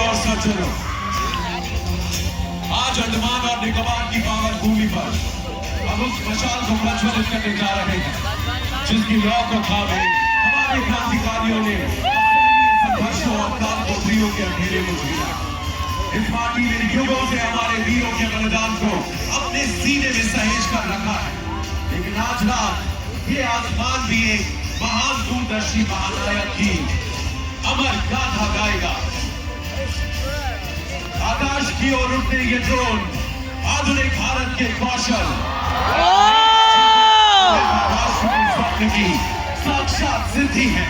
और सज्जनों, आज अंडमान और निकोबार की पावन भूमि पर हम उस मशाल को प्रज्वलित करने जा रहे हैं जिसकी लौ को थामे हमारे क्रांतिकारियों ने संघर्षों और क्रांतियों के अंधेरे में जिया। इस माटी में युगों से हमारे वीरों के बलिदान को अपने सीने में सहेज कर रखा है, लेकिन आज रात ये आसमान भी एक महान दूरदर्शी महानायक की अमर गाथा गाएगा। आकाश की ओर उठते ये ड्रोन आधुनिक भारत के कौशल स्वप्न की साक्षात सिद्धि है।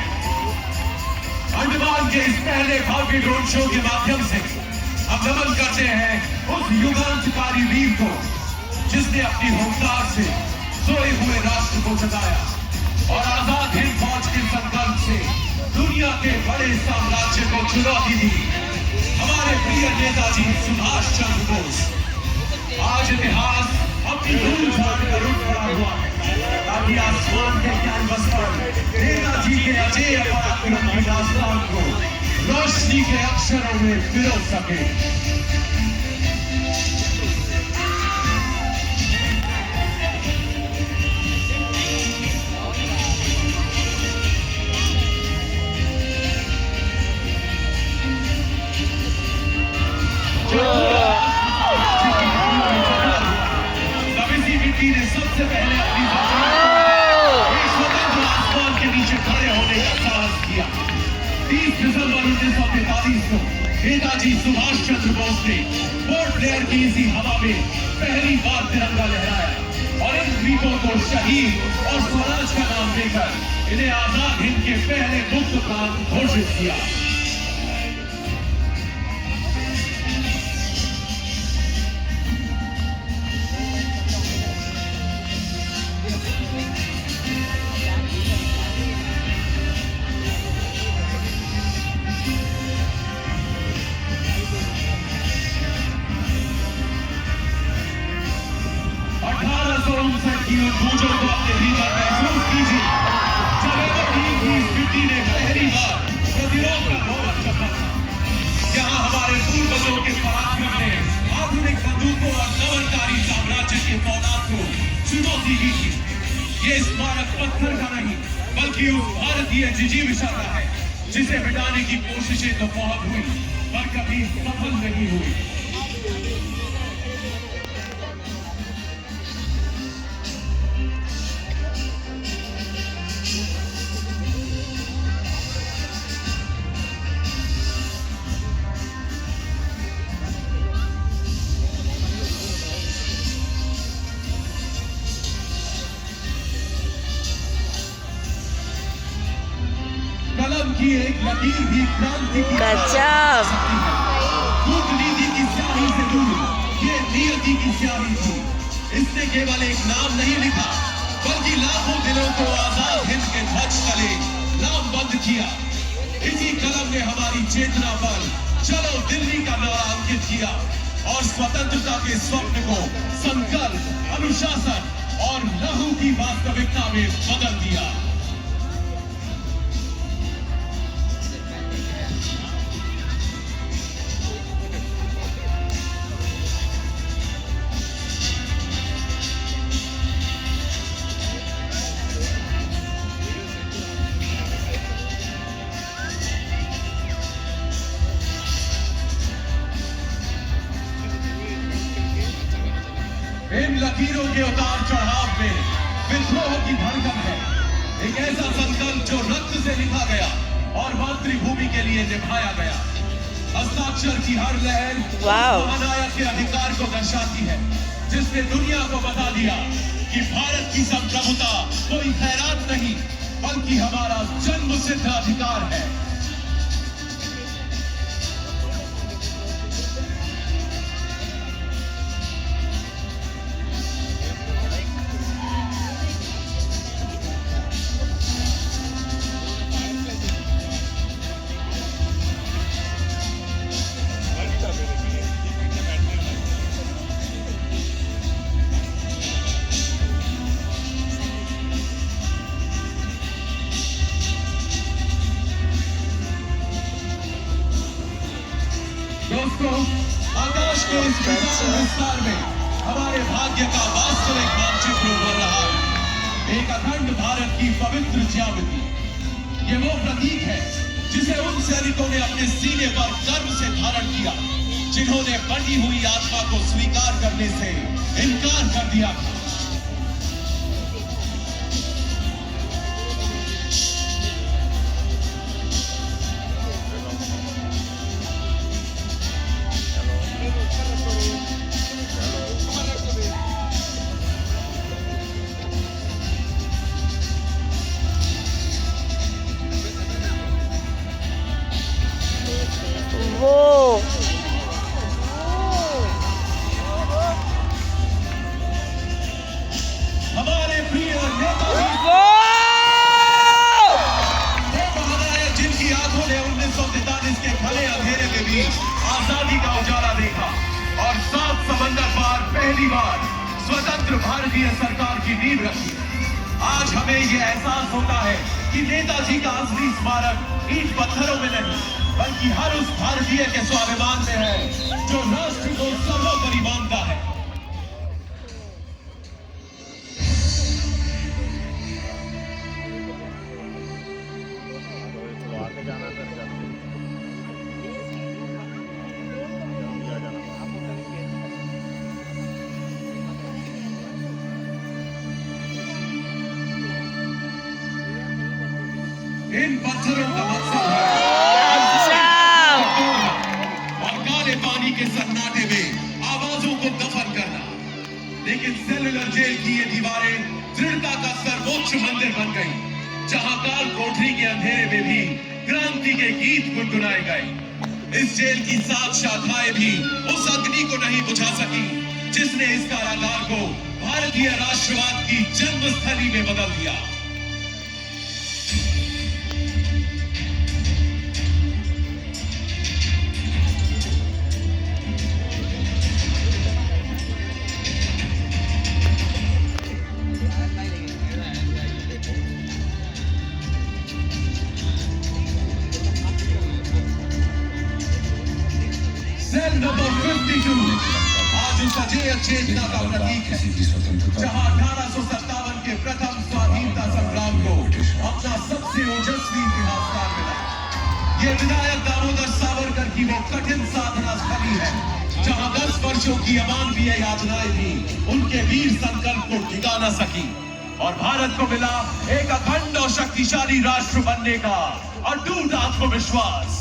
अंडमान के इस पहले भव्य ड्रोन शो के माध्यम से हम नमन करते हैं उस युगांतकारी वीर को जिसने अपनी होमदार से सोए हुए राष्ट्र को जगाया और आजाद हिंद फौज के संकल्प से दुनिया के बड़े साम्राज्य को चुनौती दी। हमारे प्रिय नेताजी सुभाष चंद्र बोस। आज इतिहास अपनी धूल झाड़कर उठ खड़ा हुआ है ताकि आसमान के कैनवस पर नेताजी के अजय पराक्रम की दास्तान को रोशनी के अक्षरों में पिरो सके। ने सबसे पहले अपनी स्वतंत्र आसमान के नीचे खड़े होने का साहस किया। 30 दिसंबर 1943 को नेताजी सुभाष चंद्र बोस ने पोर्ट ब्लेयर की इसी हवा में पहली बार तिरंगा लहराया और इन द्वीपों को शहीद और स्वराज का नाम देकर इन्हें आजाद हिंद के पहले मुक्त प्रांत घोषित किया। की गूंजों को अपने भीतर महसूस कीजिए जब एवरग्रीन की इस मिट्टी ने पहली बार प्रतिरोध का गौरव चखा। यहाँ हमारे पूर्वजों के पराक्रम ने आधुनिक बंदूकों और नवनकारी साम्राज्य के तौनात को चुनौती दी थी। ये स्मारक पत्थर का नहीं बल्कि उस भारतीय जिजीविषा का है जिसे मिटाने की कोशिशें तो बहुत हुई पर कभी सफल नहीं हुई। कलम की एक लकीर भी क्रांति की कूटनीति की स्याही से दूर ये नियति की स्याही थी। इसने केवल एक नाम नहीं लिखा बल्कि लाखों दिलों को आजाद हिंद के ध्वज तले नामबंद किया। इसी कलम ने हमारी चेतना पर चलो दिल्ली का नारा अंकित किया और स्वतंत्रता के स्वप्न को संकल्प, अनुशासन और लहू की वास्तविकता में बदल दिया। इन लकीरों के उतार चढ़ाव में विद्रोह की धड़कन है, एक ऐसा संकल्प जो रक्त से लिखा गया और मातृभूमि के लिए निभाया गया। हस्ताक्षर की हर लहर महानायक के अधिकार को दर्शाती है जिसने दुनिया को बता दिया कि भारत की संप्रभुता कोई खैरात नहीं बल्कि हमारा जन्मसिद्ध अधिकार है। दोस्तों, आकाश के इस विशाल विस्तार में हमारे भाग्य का वास्तविक मानचित्र उभर रहा है। एक अखंड भारत की पवित्र ज्यामिति। ये वो प्रतीक है जिसे उन सैनिकों ने अपने सीने पर गर्व से धारण किया, जिन्होंने बंधी हुई आत्मा को स्वीकार करने से इनकार कर दिया था। हमारे प्रिय नेता महानायक, जिनकी आंखों ने 1943 के घने अंधेरे में भी आजादी का उजाला देखा और 7 समंदर पार पहली बार स्वतंत्र भारतीय सरकार की नींव रखी। आज हमें यह एहसास होता है कि नेताजी का असली स्मारक ईंट पत्थरों में नहीं, बल्कि हर उस भारतीय के स्वाभिमान में है जो राष्ट्र को सर्वोपरि मानता है। इन पत्थरों का मकसद है और काले पानी के सन्नाटे में आवाजों को दफन करना। लेकिन सेलुलर जेल की ये दीवारें दृढ़ता का सर्वोच्च मंदिर बन गई, जहां काल कोठरी के अंधेरे में भी क्रांति के गीत गुनगुनाए गए। इस जेल की 7 शाखाएं भी उस अग्नि को नहीं बुझा सकी जिसने इस कारागार को भारतीय राष्ट्रवाद की जन्मस्थली में बदल दिया। सेल नंबर 52 आज उस अजय चेतना का प्रतीक है, जहां 1857 के प्रथम स्वाधीनता संग्राम को अपना सबसे ओजस्वी इतिहासकार मिला। ये विधायक दामोदर सावरकर की वो कठिन साधना स्थली है, जहां 10 वर्षों की अमानवीय यातनाएं भी उनके वीर संकल्प को ठिका न सकी और भारत को मिला एक अखंड और शक्तिशाली राष्ट्र बनने का अटूट आत्मविश्वास।